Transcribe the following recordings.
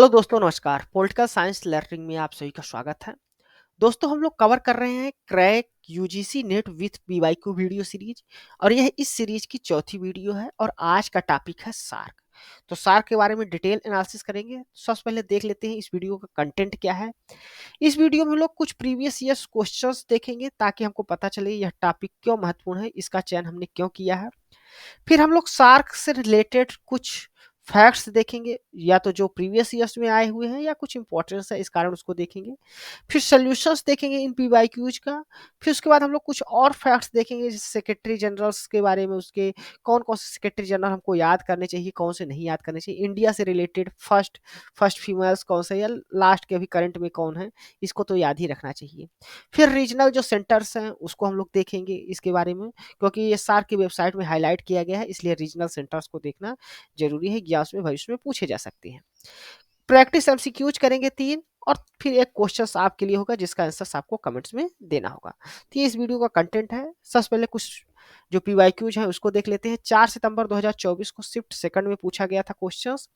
Hello दोस्तों, नमस्कार। Political science learning में आप सभी का स्वागत है। दोस्तों, हम लोग कवर कर रहे हैं crack UGC net with PYQ video series और यह इस सीरीज की चौथी वीडियो है और आज का टॉपिक है सार्क। तो सार्क के बारे में डिटेल एनालिसिस करेंगे। सबसे पहले देख लेते हैं इस वीडियो का कंटेंट क्या है। इस वीडियो में हम लोग कुछ प्रीवियस ईयर्स क्वेश्चंस देखेंगे ताकि हमको पता चले यह टॉपिक क्यों महत्वपूर्ण है, इसका चयन हमने क्यों किया है। फिर हम लोग सार्क से रिलेटेड कुछ फैक्ट्स देखेंगे, या तो जो प्रीवियस ईयर्स में आए हुए हैं या कुछ इंपॉर्टेंस है इस कारण उसको देखेंगे। फिर सॉल्यूशंस देखेंगे इन पीवाईक्यूज का। फिर उसके बाद हम लोग कुछ और फैक्ट्स देखेंगे, जैसे सेक्रेटरी जनरल्स के बारे में, उसके कौन कौन से सेक्रेटरी जनरल हमको याद करने चाहिए, कौन से नहीं याद करने चाहिए, इंडिया से रिलेटेड फर्स्ट फर्स्ट फीमेल्स कौन से, या लास्ट के अभी करंट में कौन है, इसको तो याद ही रखना चाहिए। फिर रीजनल जो सेंटर्स हैं उसको हम लोग देखेंगे इसके बारे में, क्योंकि ये सार्क की वेबसाइट में हाईलाइट किया गया है, इसलिए रीजनल सेंटर्स को देखना जरूरी है, या उसमें भविष्य में पूछे जा सकते हैं। प्रैक्टिस एमसीक्यूज करेंगे 3, और फिर एक क्वेश्चन आपके लिए होगा जिसका आंसर आपको कमेंट्स में देना होगा। तो ये इस वीडियो का कंटेंट है। सबसे पहले कुछ जो पीवाईक्यूज हैं उसको देख लेते हैं। 4 सितंबर 2024 को शिफ्ट सेकंड में पूछा गया था क्वेश्चंस।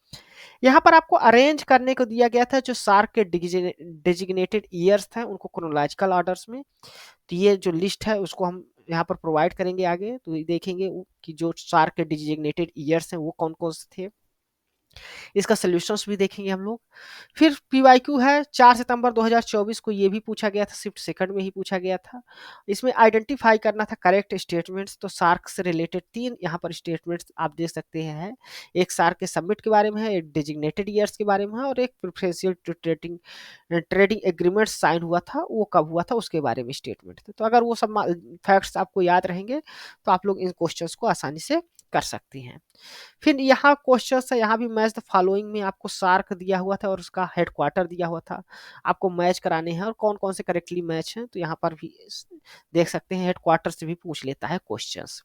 यहाँ पर आपको अरेंज करने को दिया गया था जो सार्क के डिजिग्नेटेड ईयर्स थे उनको क्रोनोलॉजिकल ऑर्डर्स में। तो ये जो लिस्ट है उसको हम यहाँ पर प्रोवाइड करेंगे आगे, तो देखेंगे कि जो सार्क के डिजिग्नेटेड ईयर्स हैं वो कौन कौन से थे। इसका सॉल्यूशंस भी देखेंगे हम लोग। फिर पीवाईक्यू है 4 सितंबर 2024 को, ये भी पूछा गया था, शिफ्ट सेकंड में ही पूछा गया था। इसमें आइडेंटिफाई करना था करेक्ट स्टेटमेंट्स। तो सार्क से रिलेटेड 3 यहाँ पर स्टेटमेंट्स आप देख सकते हैं। एक सार्क के सबमिट के बारे में है, एक डिजिग्नेटेड ईयर्स के बारे में है, और एक preferential trading trading agreement sign हुआ था वो कब हुआ था उसके बारे में स्टेटमेंट थे। तो अगर वो सब फैक्ट्स आपको याद रहेंगे तो आप लोग इन क्वेश्चंस को आसानी से कर सकती हैं। फिर यहाँ क्वेश्चन है, यहाँ भी मैच द फॉलोइंग में आपको सार्क दिया हुआ था और उसका हेडक्वार्टर दिया हुआ था, आपको मैच कराने हैं और कौन कौन से करेक्टली मैच हैं, तो यहाँ पर भी देख सकते हैं हेडक्वार्टर से भी पूछ लेता है क्वेश्चंस।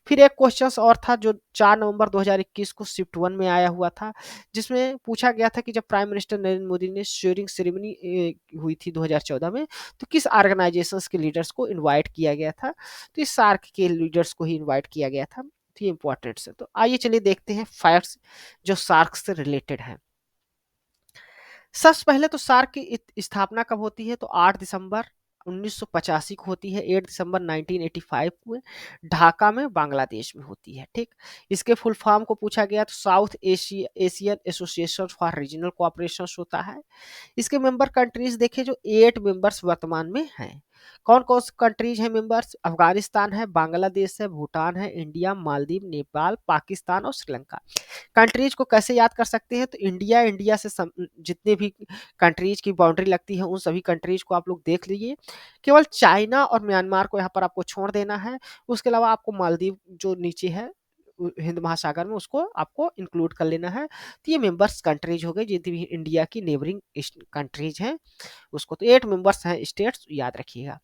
फिर एक क्वेश्चन और था जो 4 नवंबर 2021 को शिफ्ट 1 में आया हुआ था, जिसमें पूछा गया था कि जब प्राइम मिनिस्टर नरेंद्र मोदी ने शेयरिंग सेरेमनी हुई थी 2014 में, तो किस ऑर्गेनाइजेशंस के लीडर्स को इनवाइट किया गया था। तो इस सार्क के लीडर्स को ही इनवाइट किया गया था। तो ये इंपॉर्टेंट है। तो आइए चलिए देखते हैं फैक्ट्स जो सार्क से रिलेटेड है। सबसे पहले तो सार्क की स्थापना कब होती है, तो 8 दिसंबर 1985 को होती है। 8 दिसंबर 1985 को ढाका में बांग्लादेश में होती है। ठीक, इसके फुल फॉर्म को पूछा गया तो south Asian association for regional cooperation होता है। इसके मेंबर कंट्रीज देखें जो 8 मेंबर्स वर्तमान में हैं। कौन कौन से कंट्रीज हैं मेंबर्स, अफगानिस्तान है, बांग्लादेश है, भूटान है, इंडिया, मालदीव, नेपाल, पाकिस्तान और श्रीलंका। कंट्रीज को कैसे याद कर सकते हैं, तो इंडिया, इंडिया से जितने भी कंट्रीज की बाउंड्री लगती है उन सभी कंट्रीज को आप लोग देख लीजिए। केवल चाइना और म्यांमार को यहाँ पर आपको छोड़ देना है। उसके अलावा आपको मालदीव जो नीचे है हिंद महासागर में, उसको आपको इंक्लूड कर लेना है। तो ये मेंबर्स कंट्रीज हो गए जितनी भी इंडिया की नेबरिंग कंट्रीज हैं उसको। तो 8 मेंबर्स हैं स्टेट्स, याद रखिएगा।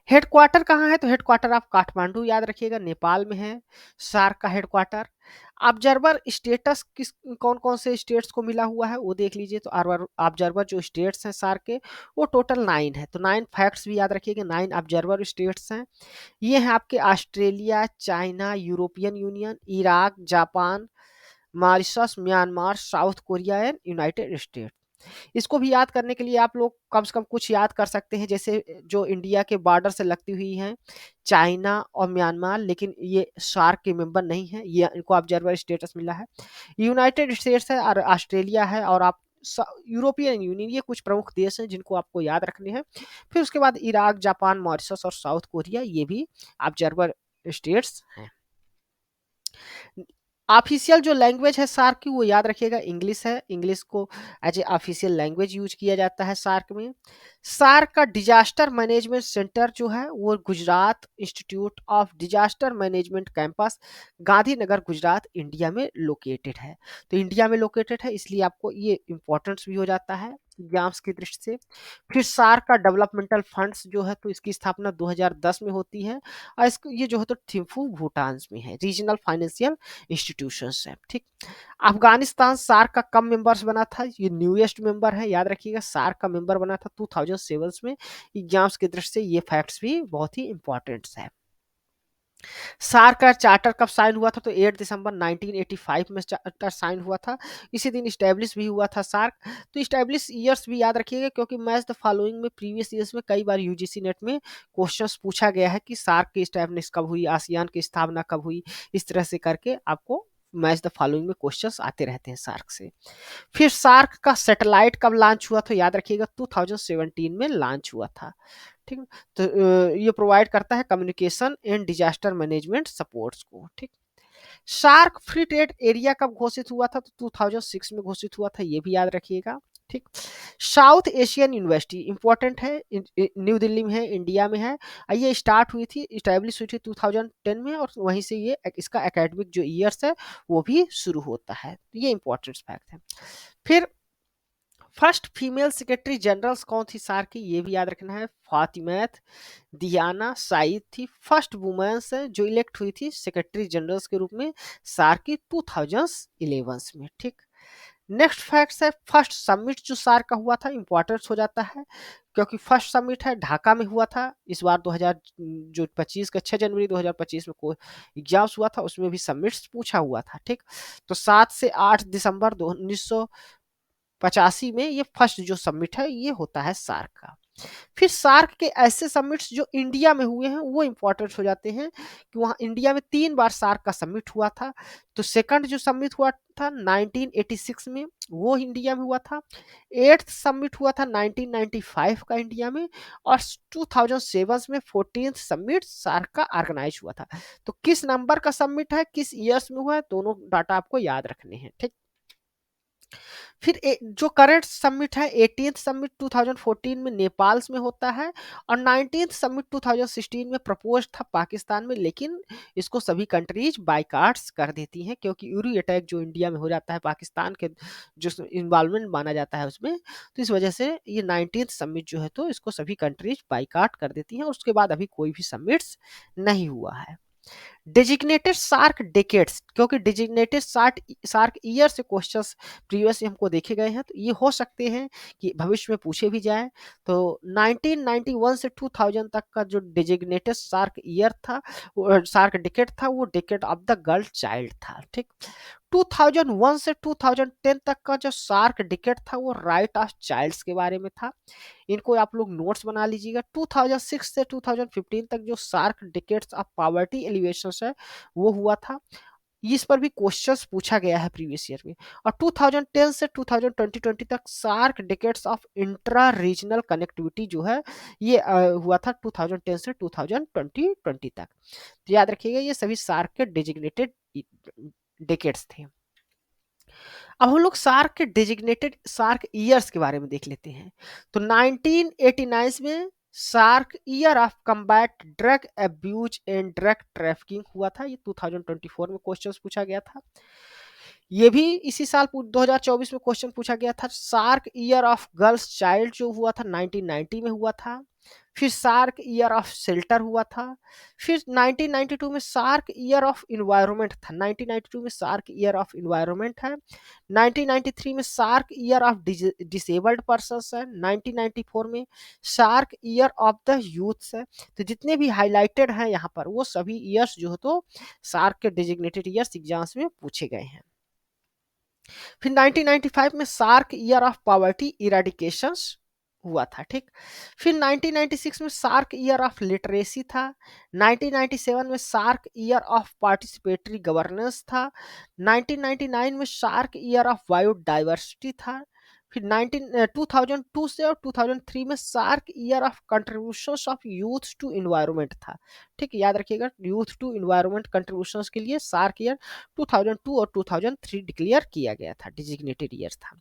हेडक्वार्टर कहाँ है, तो हेडक्वार्टर आप काठमांडू याद रखिएगा, नेपाल में है सार्क का हेडक्वार्टर। ऑब्जर्वर स्टेटस किस कौन कौन से स्टेट्स को मिला हुआ है वो देख लीजिए। तो ऑब्जर्वर जो स्टेट्स हैं सार्क के वो टोटल 9 है। तो 9 फैक्ट्स भी याद रखिएगा, 9 ऑब्जर्वर स्टेट्स हैं। ये हैं आपके Australia, China, European union, Iraq, Japan, Mauritius, Myanmar, south Korea and United state. इसको भी याद करने के लिए आप लोग कम से कम कुछ याद कर सकते हैं, जैसे जो इंडिया के बॉर्डर से लगती हुई हैं चाइना और म्यांमार, लेकिन ये सार्क के मेंबर नहीं है, ये इनको ऑब्जर्वर स्टेटस मिला है। यूनाइटेड स्टेट्स है और ऑस्ट्रेलिया है, और आप यूरोपियन यूनियन, ये कुछ प्रमुख देश हैं जिनको आपको याद रखने हैं। फिर उसके बाद इराक, जापान, मॉरिशस और साउथ कोरिया, ये भी ऑब्जर्वर स्टेट्स हैं। ऑफिशियल जो लैंग्वेज है सार्क की वो याद रखिएगा इंग्लिश है। इंग्लिश को as a official language use किया जाता है सार्क में। सार्क का डिजास्टर मैनेजमेंट सेंटर जो है वो Gujarat institute of disaster management campus, Gandhinagar, Gujarat, India में लोकेटेड है। तो इंडिया में लोकेटेड है इसलिए आपको ये इंपॉर्टेंस भी हो जाता है एग्जाम्स की दृष्टि से। फिर सार्क का डेवलपमेंटल फंड्स जो है तो इसकी स्थापना 2010 में होती है, और इसको ये जो है तो थिम्फू भूटान में है। रीजनल फाइनेंशियल इंस्टीट्यूशंस है। ठीक, अफगानिस्तान सार्क का कब मेंबर्स बना था, ये न्यूएस्ट मेंबर है, याद रखिएगा। सार्क का मेंबर बना था 2007 में। एग्जाम्स की दृष्टि से ये फैक्ट्स भी बहुत ही इंपॉर्टेंट है। सार्क का चार्टर कब साइन हुआ था? तो 8 दिसंबर 1985 में चार्टर साइन हुआ था। इसी दिन इस्टेब्लिश भी हुआ था सार्क। तो इस्टेब्लिश ईयर्स भी याद रखिएगा, क्योंकि मैच द फॉलोइंग में प्रीवियस ईयर्स में कई बार यूजीसी नेट में क्वेश्चंस पूछा गया है कि सार्क की इस्टेब्लिश कब हुई, आसियान की स्थापना कब हुई। इस तरह से करके आपको मैच द फॉलोइंग में क्वेश्चंस आते रहते हैं सार्क से। फिर सार्क का सैटेलाइट कब लॉन्च हुआ? तो याद रखिएगा 2017 में लॉन्च हुआ था। ठीक है? तो ये प्रोवाइड करता है communication and disaster management supports को। ठीक। सार्क फ्री ट्रेड एरिया कब घोषित हुआ था? तो 2006 में घोषित हुआ था, ये भी याद रखिएगा। ठीक। साउथ एशियन यूनिवर्सिटी इंपॉर्टेंट है, न्यू दिल्ली में है, इंडिया में है। ये स्टार्ट हुई थी, इस्टेब्लिश हुई थी 2010 में, और वहीं से ये इसका एकेडमिक जो ईयर्स है वो भी शुरू होता है। ये इंपॉर्टेंट फैक्ट है। फिर फर्स्ट फीमेल सेक्रेटरी जनरल्स कौन थी सार्क की? ये भी याद रखना है, फातिमत दियाना साइद थी। फर्स्ट वुमेन्स है जो इलेक्ट हुई थी सेक्रेटरी जनरल्स के रूप में सार्क की 2011 में। ठीक। नेक्स्ट फैक्ट है, फर्स्ट समिट जो सार्क का हुआ था इंपॉर्टेंस हो जाता है, क्योंकि फर्स्ट समिट है ढाका में हुआ था इस बार 2000 जो 25 का 6 जनवरी 2025 में कोई एग्जाम्स हुआ था, उसमें भी समिट्स पूछा हुआ था। ठीक। तो 7 से 8 दिसंबर 1985 में ये फर्स्ट जो समिट है ये होता है सार्क का। फिर सार्क के ऐसे समिट्स जो इंडिया में हुए हैं वो इंपॉर्टेंट हो जाते हैं, कि वहाँ इंडिया में 3 बार सार्क का समिट हुआ था। तो सेकंड जो समिट हुआ था 1986 में, वो इंडिया में हुआ था। 8th समिट हुआ था 1995 का इंडिया में, और 2007 में 14th समिट सार्क का ऑर्गेनाइज हुआ था। तो किस नंबर का समिट है, किस ईयर्स में हुआ है, दोनों डाटा आपको याद रखने हैं। ठीक। फिर जो करंट समिट है 18th समिट 2014 में नेपाल में होता है, और 19th समिट 2016 में प्रपोज था पाकिस्तान में, लेकिन इसको सभी कंट्रीज बाइकाट्स कर देती हैं, क्योंकि यूरी अटैक जो इंडिया में हो जाता है पाकिस्तान के जो इन्वॉल्वमेंट माना जाता है उसमें, तो इस वजह से ये 19th समिट जो है तो इसको सभी कंट्रीज बाइकाट कर देती हैं, और उसके बाद अभी कोई भी समिट्स नहीं हुआ है। डेजिग्नेटेड सार्क डेकेड्स, क्योंकि डेजिग्नेटेड सार्क सार्क ईयर से क्वेश्चंस प्रीवियस हमको देखे गए हैं, तो ये हो सकते हैं कि भविष्य में पूछे भी जाए। तो 1991 से 2000 तक का जो डेजिग्नेटेड सार्क ईयर था, सार्क डेकेड था, वो decade of the girl child था। ठीक। 2001 से 2010 तक का जो सार्क डेकेड था वो राइट ऑफ चाइल्ड्स के बारे में था। इनको आप लोग नोट्स बना लीजिएगा। 2006 से 2015 तक जो SAARC decades of poverty alleviation है वो हुआ था, इस पर भी क्वेश्चंस पूछा गया है प्रीवियस ईयर में। और 2010 से 2020 तक SAARC decades of intra regional connectivity जो है ये हुआ था 2010 से 2020 तक। तो याद रखिएगा ये सभी सार्क के डेजिग्नेटेड डिकेट्स थे। अब हम लोग सार्क के डेजिग्नेटेड सार्क ईयर्स के बारे में देख लेते हैं। तो 1989 में SAARC year of combat drug abuse and drug trafficking हुआ था, ये 2024 में क्वेश्चंस पूछा गया था। ये भी इसी साल 2024 में क्वेश्चन पूछा गया था। SAARC year of girls child जो हुआ था 1990 में हुआ था। फिर सार्क ईयर ऑफ शेल्टर हुआ था। फिर 1992 में सार्क ईयर ऑफ इन्वायरमेंट था, 1992 में सार्क ईयर ऑफ इन्वायरमेंट है। 1993 में SAARC year of disabled persons है। 1994 में SAARC year of the youth है। तो जितने भी हाईलाइटेड हैं यहाँ पर वो सभी ईयर्स जो है तो सार्क के डेजिग्नेटेड ईयर्स एग्जाम्स में पूछे गए हैं। फिर 1995 में SAARC year of poverty eradication हुआ था। ठीक। फिर 1996 में सार्क ईयर ऑफ लिटरेसी था। 1997 में SAARC year of participatory governance था। 1999 में सार्क ईयर ऑफ बायोडाइवर्सिटी था। फिर 2002 से और 2003 में SAARC year of contributions of youth to environment था। ठीक, याद रखिएगा यूथ टू इन्वायरमेंट कंट्रीब्यूशंस के लिए सार्क ईयर 2002 और 2003 डिक्लेयर किया गया था, डिजिग्नेटेड ईयर था।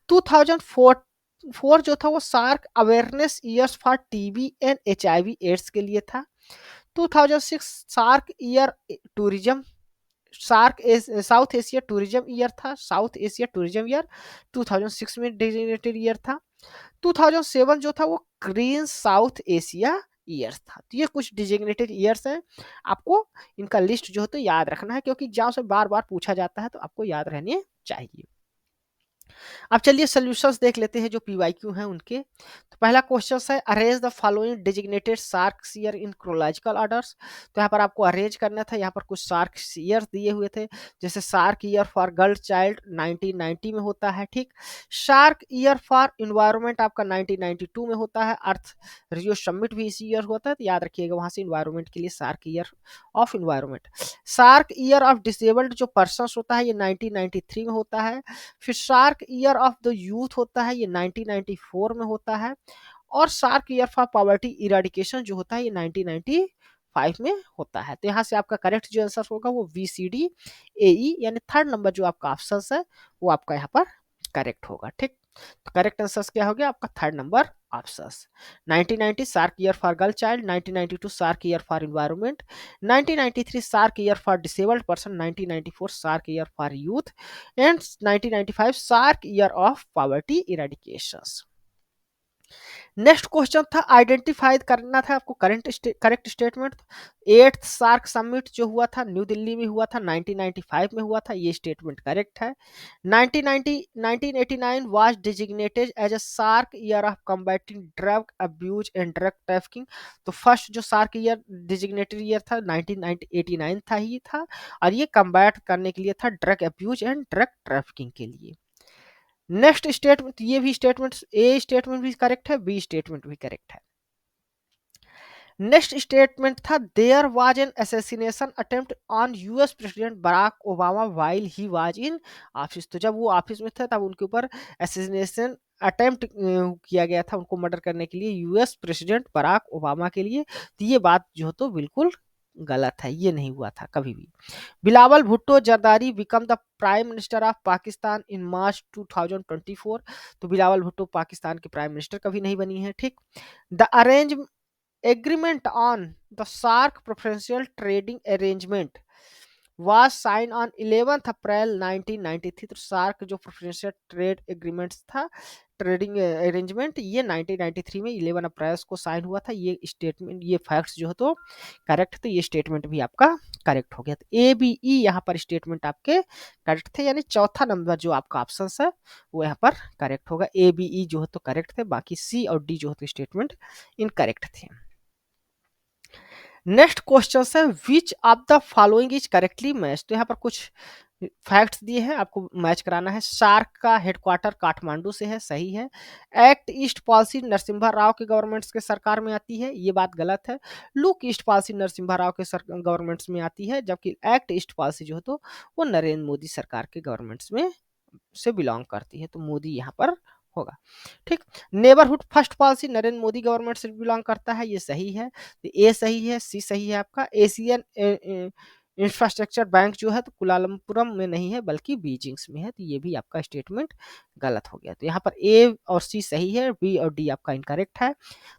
2004 जो था वो SAARC awareness years for TB and HIV AIDS के लिए था। 2006 SAARC year tourism South Asia tourism year था, साउथ एशिया टूरिज्म ईयर 2006 में डेजिग्नेटेड ईयर था। 2007 जो था वो ग्रीन साउथ एशिया ईयर्स था। तो ये कुछ डिजिग्नेटेड ईयर्स हैं, आपको इनका लिस्ट जो है तो याद रखना है, क्योंकि एग्जाम से बार बार पूछा जाता है तो आपको याद रहने चाहिए। अब चलिए सॉल्यूशंस देख लेते हैं जो पीवाईक्यू हैं उनके। तो पहला क्वेश्चन है arrange the following designated shark year in chronological orders. तो यहाँ पर आपको अरेंज करना था, यहाँ पर कुछ शार्क ईयर दिए हुए थे, जैसे shark year for girl child 1990 में होता है, ठीक। शार्क ईयर फॉर इन्वायरमेंट आपका 1992 में होता है, अर्थ रियो समिट भी इसी ईयर होता है, तो याद रखिएगा वहां से इन्वायरमेंट के लिए shark year of environment. Shark year of disabled जो पर्सन होता है ये 1993 में होता है। फिर shark year of the youth होता है ये 1994 में होता है। और shark year for poverty eradication जो होता है ये 1995 में होता है। तो यहाँ से आपका करेक्ट जो आंसर होगा वो VCD AE यानी थर्ड नंबर जो आपका ऑप्शन है वो आपका यहाँ पर करेक्ट होगा, ठीक। तो करेक्ट आंसर क्या हो गया आपका third number option. 1990 SAARC year for girl child, 1992 SAARC year for environment, 1993 SAARC year for disabled person, 1994 SAARC year for youth and 1995 SAARC year of poverty eradication. Next question था identify करना था आपको correct statement. Eighth SAARC summit जो हुआ था new Delhi में हुआ था 1995 में हुआ था, ये स्टेटमेंट करेक्ट है। 1989 was designated as a SAARC year of combating drug abuse and drug trafficking. तो फर्स्ट जो सार्क ईयर डिजिग्नेटेड ईयर था 1989 था ही था, और ये कम्बैट करने के लिए था drug abuse and drug trafficking के लिए। नेक्स्ट स्टेटमेंट, ये भी स्टेटमेंट, ए स्टेटमेंट भी करेक्ट है, बी स्टेटमेंट भी करेक्ट है। नेक्स्ट स्टेटमेंट था there was an assassination attempt on US president Barack Obama while he was in office. तो जब वो ऑफिस में थे तब उनके ऊपर असैसिनेशन अटेम्प्ट किया गया था उनको मर्डर करने के लिए यूएस प्रेसिडेंट बराक ओबामा के लिए। तो ये बात जो तो बिल्कुल गलत है, ये नहीं हुआ था कभी भी। Bilawal Bhutto Zardari become the prime minister of Pakistan in March 2024। तो बिलावल भुट्टो पाकिस्तान के प्राइम मिनिस्टर कभी नहीं बनी है, ठीक। The arrange agreement on the SAARC preferential trading arrangement was signed on 11th April 1993। तो सार्क जो प्रेफरेंशियल ट्रेड एग्रीमेंट था, ट्रेडिंग अरेंजमेंट, ये 1993 में 11 अप्रैल को साइन हुआ था। ये स्टेटमेंट, ये फैक्ट्स जो है तो करेक्ट थे, ये स्टेटमेंट भी आपका करेक्ट हो गया। तो ABE यहाँ पर स्टेटमेंट आपके करेक्ट थे, यानी चौथा नंबर जो आपका ऑप्शन है वो यहाँ पर करेक्ट होगा। ABE जो है तो करेक्ट थे, बाकी C और D जो है तो स्टेटमेंट इनकरेक्ट थे। नेक्स्ट क्वेश्चन है which of the following is correctly match. तो यहाँ पर कुछ फैक्ट्स दिए हैं, आपको मैच कराना है। शार्क का हेडक्वार्टर काठमांडू से है, सही है। Act east policy Narasimha Rao के गवर्नमेंट्स के सरकार में आती है, ये बात गलत है। Look east policy Narasimha Rao के गवर्नमेंट्स में आती है, जबकि एक्ट ईस्ट पॉलिसी जो है तो वो नरेंद्र मोदी सरकार के गवर्नमेंट्स में से बिलोंग करती है, तो मोदी यहाँ पर होगा, ठीक। Neighbourhood first policy Narendra Modi government से बिलोंग करता है, ये सही है। तो ए सही है, सी सही है आपका। एशियन इंफ्रास्ट्रक्चर बैंक जो है तो कुलालमपुरम में नहीं है बल्कि बीजिंग्स में है, तो ये भी आपका स्टेटमेंट गलत हो गया। तो यहाँ पर ए और सी सही है, बी और डी आपका इनकरेक्ट है।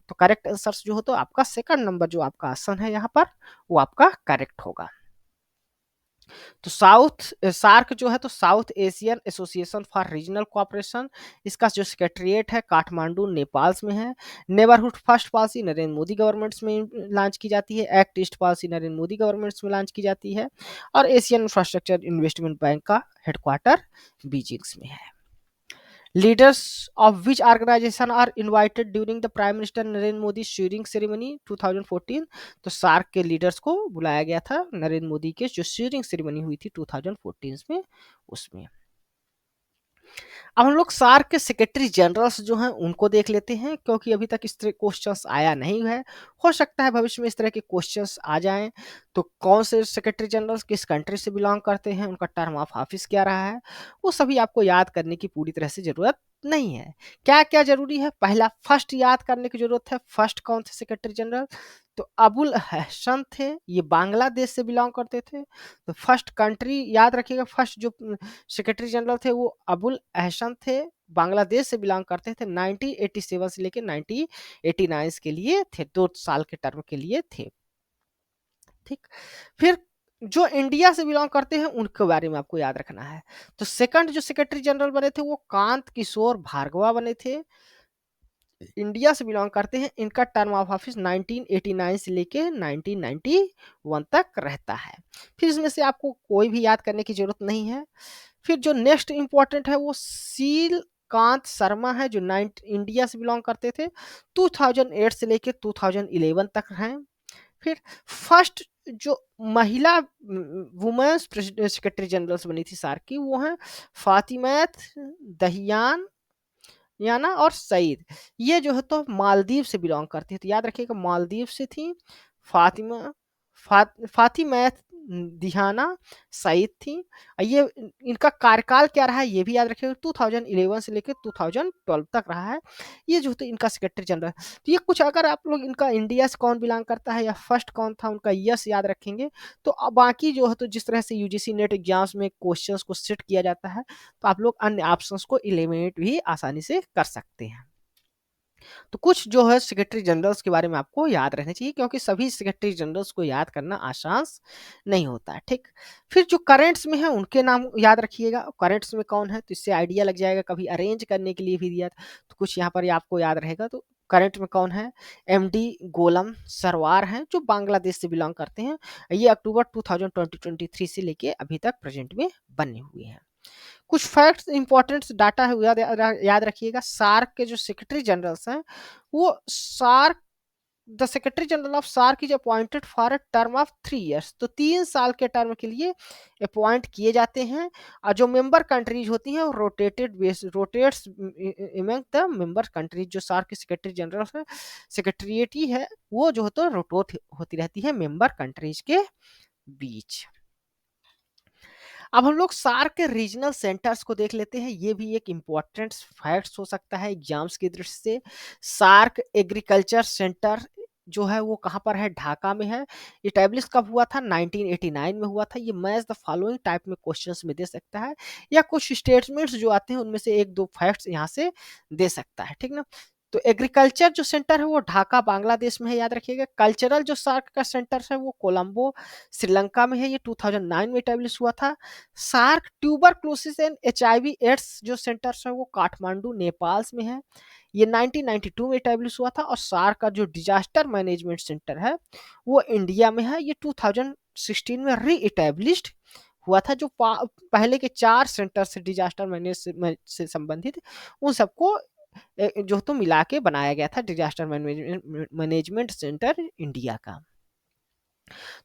तो करेक्ट आंसर जो हो तो आपका सेकंड नंबर जो आपका ऑप्शन है यहाँ पर वो आपका करेक्ट होगा। तो साउथ सार्क जो है तो south Asian association for regional cooperation, इसका जो सेक्रेटरीट है काठमांडू नेपाल में है। Neighbourhood first policy Narendra Modi governments में लॉन्च की जाती है। Act east policy Narendra Modi governments में लॉन्च की जाती है। और एशियन इंफ्रास्ट्रक्चर इन्वेस्टमेंट बैंक का हेडक्वार्टर बीजिंग्स में है। Leaders of which organization are invited during the Prime Minister Narendra Modi sharing ceremony 2014। तो सार्क के लीडर्स को बुलाया गया था नरेंद्र मोदी के जो शेयरिंग सेरेमनी हुई थी 2014 में, उसमें। अब हम लोग सार्क के सेक्रेटरी जनरल्स जो हैं उनको देख लेते हैं, क्योंकि अभी तक इस तरह क्वेश्चंस आया नहीं है, हो सकता है भविष्य में इस तरह के क्वेश्चंस आ जाएं। तो कौन से सेक्रेटरी जनरल्स किस कंट्री से बिलोंग करते हैं, उनका टर्म ऑफ ऑफिस क्या रहा है, वो सभी आपको याद करने की पूरी तरह से जरूरत नहीं है। क्या क्या जरूरी है, पहला फर्स्ट याद करने की जरूरत है। फर्स्ट कौन थे सेक्रेटरी जनरल, तो अबुल हसन थे, ये बांग्लादेश से बिलोंग करते थे। तो फर्स्ट कंट्री याद रखिएगा, फर्स्ट जो सेक्रेटरी जनरल थे वो अबुल अहसन थे, बांग्लादेश से बिलोंग करते थे। 1987 से लेकर 1989 के लिए थे, 2 साल के टर्म के लिए थे, ठीक। फिर जो इंडिया से बिलोंग करते हैं उनके बारे में आपको याद रखना है। तो सेकंड जो सेक्रेटरी जनरल बने थे वो कांत किशोर भार्गवा बने थे, इंडिया से बिलोंग करते हैं। इनका टर्म ऑफ ऑफिस 1989 से लेके 1991 तक रहता है। फिर इसमें से आपको कोई भी याद करने की जरूरत नहीं है। फिर जो नेक्स्ट इंपॉर्टेंट है वो सील कांत शर्मा है जो इंडिया से बिलोंग करते थे, 2008 से लेके 2011 तक हैं। फिर फर्स्ट जो महिला वुमेन्स सेक्रेटरी जनरल्स बनी थी सार्क की, वो हैं फातिमत दहियान याना और सईद। ये जो है तो मालदीव से बिलोंग करती है, तो याद रखिएगा मालदीव से थी। फातिमा फातिमत दिहाना सईद थी। ये इनका कार्यकाल क्या रहा है ये भी याद रखिएगा, 2011 से लेकर 2012 तक रहा है। ये जो तो इनका सेक्रेटरी जनरल। तो ये कुछ अगर आप लोग इनका इंडिया से कौन बिलोंग करता है या फर्स्ट कौन था उनका यस याद रखेंगे, तो बाकी जो है तो जिस तरह से यूजीसी नेट एग्जाम्स में क्वेश्चंस को सेट किया जाता है, तो आप लोग अन्य ऑप्शंस को एलिमिनेट भी आसानी से कर सकते हैं। तो कुछ जो है सेक्रेटरी जनरल्स के बारे में आपको याद रहना चाहिए, क्योंकि सभी सेक्रेटरी जनरल्स को याद करना आसान नहीं होता है, ठीक। फिर जो करंट्स में है उनके नाम याद रखिएगा, करंट्स में कौन है तो इससे आइडिया लग जाएगा, कभी अरेंज करने के लिए भी दिया तो कुछ यहाँ पर आपको याद रहेगा। तो करंट में कौन है, एमडी गोलम सरवार हैं जो बांग्लादेश से बिलोंग करते हैं। ये अक्टूबर 2023 से लेके अभी तक प्रेजेंट में बने हुए हैं। कुछ फैक्ट्स इंपॉर्टेंट डाटा है याद रखिएगा। सार्क के जो सेक्रेटरी जनरल्स हैं वो SAARC the secretary general of SAARC is appointed for a term of 3 years, तो 3 साल के टर्म के लिए अपॉइंट किए जाते हैं। और जो मेंबर कंट्रीज होती हैं वो rotates among the member countries. जो सार्क के सेक्रेटरी जनरल है सेक्रेटरीट ही है, वो जो है तो रोटेट होती रहती है मेंबर कंट्रीज के बीच। अब हम लोग सार्क के रीजनल सेंटर्स को देख लेते हैं, ये भी एक इम्पोर्टेंट फैक्ट्स हो सकता है एग्जाम्स की दृष्टि से। सार्क एग्रीकल्चर सेंटर जो है वो कहाँ पर है, ढाका में है। इटेब्लिश कब हुआ था, 1989 में हुआ था। ये मैच द फॉलोइंग टाइप में क्वेश्चंस में दे सकता है, या कुछ स्टेटमेंट्स जो आते हैं उनमें से एक दो फैक्ट्स यहाँ से दे सकता है, ठीक ना। तो एग्रीकल्चर जो सेंटर है वो ढाका बांग्लादेश में है, याद रखिएगा। कल्चरल जो सार्क का सेंटर है वो कोलंबो श्रीलंका में है, ये 2009 में एस्टैब्लिश हुआ था। SAARC tuberculosis and HIV AIDS जो सेंटर्स है वो काठमांडू नेपाल में है, ये 1992 में एस्टैब्लिश हुआ था। और सार्क का जो डिजास्टर मैनेजमेंट सेंटर है वो इंडिया में है, ये 2016 में री एस्टैब्लिश्ड हुआ था। जो पहले के 4 सेंटर से डिजास्टर मैनेजमेंट से संबंधित उन सबको जो तो मिला के बनाया गया था डिजास्टर मैनेजमेंट सेंटर इंडिया का।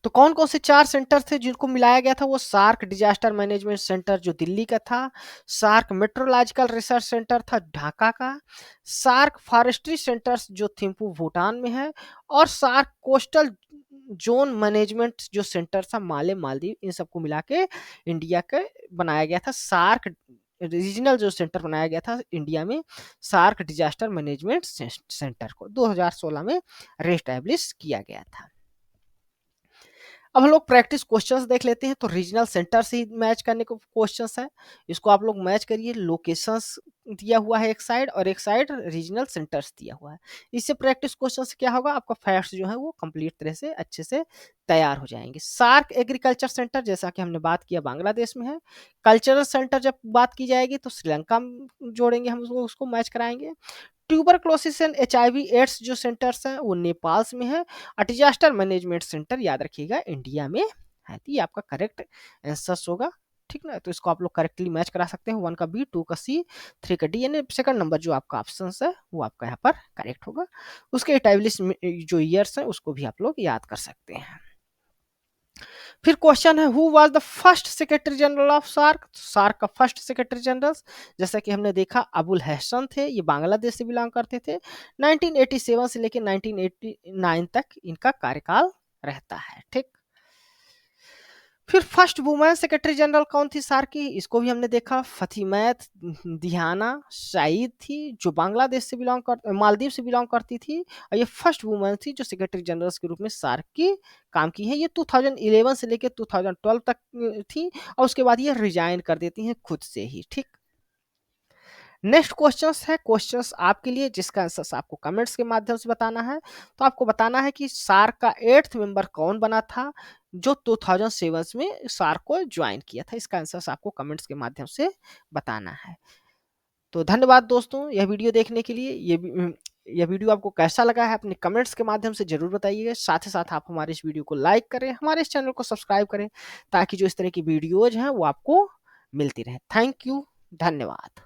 तो कौन कौन से 4 सेंटर थे जिनको मिलाया गया था, वो सार्क डिजास्टर मैनेजमेंट सेंटर जो दिल्ली का था, सार्क मेट्रोलॉजिकल रिसर्च सेंटर था ढाका का, सार्क फॉरेस्ट्री सेंटर्स जो थिम्पू भूटान में है, और सार्क कोस्टल जोन मैनेजमेंट जो सेंटर था माले मालदीव। इन सबको मिला के इंडिया के बनाया गया था सार्क रीजनल जो सेंटर बनाया गया था इंडिया में, सार्क डिजास्टर मैनेजमेंट सेंटर को 2016 में रेस्टैब्लिश किया गया था। अब हम लोग प्रैक्टिस क्वेश्चंस देख लेते हैं। तो रीजनल सेंटर से ही मैच करने को क्वेश्चंस है, इसको आप लोग मैच करिए। लोकेशंस दिया हुआ है एक साइड, और एक साइड रीजनल सेंटर्स दिया हुआ है। इससे प्रैक्टिस क्वेश्चन से क्या होगा, आपका फैक्ट्स जो है वो कंप्लीट तरह से अच्छे से तैयार हो जाएंगे। सार्क एग्रीकल्चर सेंटर जैसा कि हमने बात किया बांग्लादेश में है। कल्चरल सेंटर जब बात की जाएगी तो श्रीलंका जोड़ेंगे, हम उसको मैच कराएंगे। ट्यूबरक्लोसिस एंड एचआईवी एड्स जो सेंटर्स हैं वो नेपाल में है। और डिजास्टर मैनेजमेंट सेंटर याद रखिएगा इंडिया में है। तो ये आपका करेक्ट आंसर होगा, ठीक ना। तो इसको आप लोग करेक्टली मैच करा सकते हैं, 1 का बी, 2 का सी, 3 का डी, यानी सेकंड नंबर जो आपका ऑप्शन है वो आपका यहाँ पर करेक्ट होगा। उसके एस्टैब्लिश जो ईयर्स हैं उसको भी आप लोग याद कर सकते हैं। फिर क्वेश्चन है, who was the first secretary general of SAARC. SAARC का फर्स्ट सेक्रेटरी जनरल जैसा कि हमने देखा अबुल हसन थे, ये बांग्लादेश से बिलोंग करते थे। 1987 से लेकर 1989 तक इनका कार्यकाल रहता है, ठीक। फिर फर्स्ट वुमेन सेक्रेटरी जनरल कौन थी सार्क की, इसको भी हमने देखा, फतिमत दिहाना सईद थी, जो बांग्लादेश से बिलोंग कर मालदीव से बिलोंग करती थी। और ये फर्स्ट वुमेन थी जो सेक्रेटरी जनरल के रूप में सार्क की काम की है। ये 2011 से लेकर 2012 तक थी, और उसके बाद ये रिजाइन कर देती हैं खुद से ही, ठीक। नेक्स्ट क्वेश्चंस है, क्वेश्चंस आपके लिए जिसका आंसर आपको कमेंट्स के माध्यम से बताना है। तो आपको बताना है कि सार्क का 8th मेंबर कौन बना था जो 2007 में सार्क को ज्वाइन किया था। इसका आंसर आपको कमेंट्स के माध्यम से बताना है। तो धन्यवाद दोस्तों यह वीडियो देखने के लिए। यह वीडियो आपको कैसा लगा है अपने कमेंट्स के माध्यम से जरूर बताइएगा। साथ ही साथ आप हमारे इस वीडियो को लाइक करें, हमारे इस चैनल को सब्सक्राइब करें, ताकि जो इस तरह की वीडियोज हैं वो आपको मिलती रहे। थैंक यू, धन्यवाद।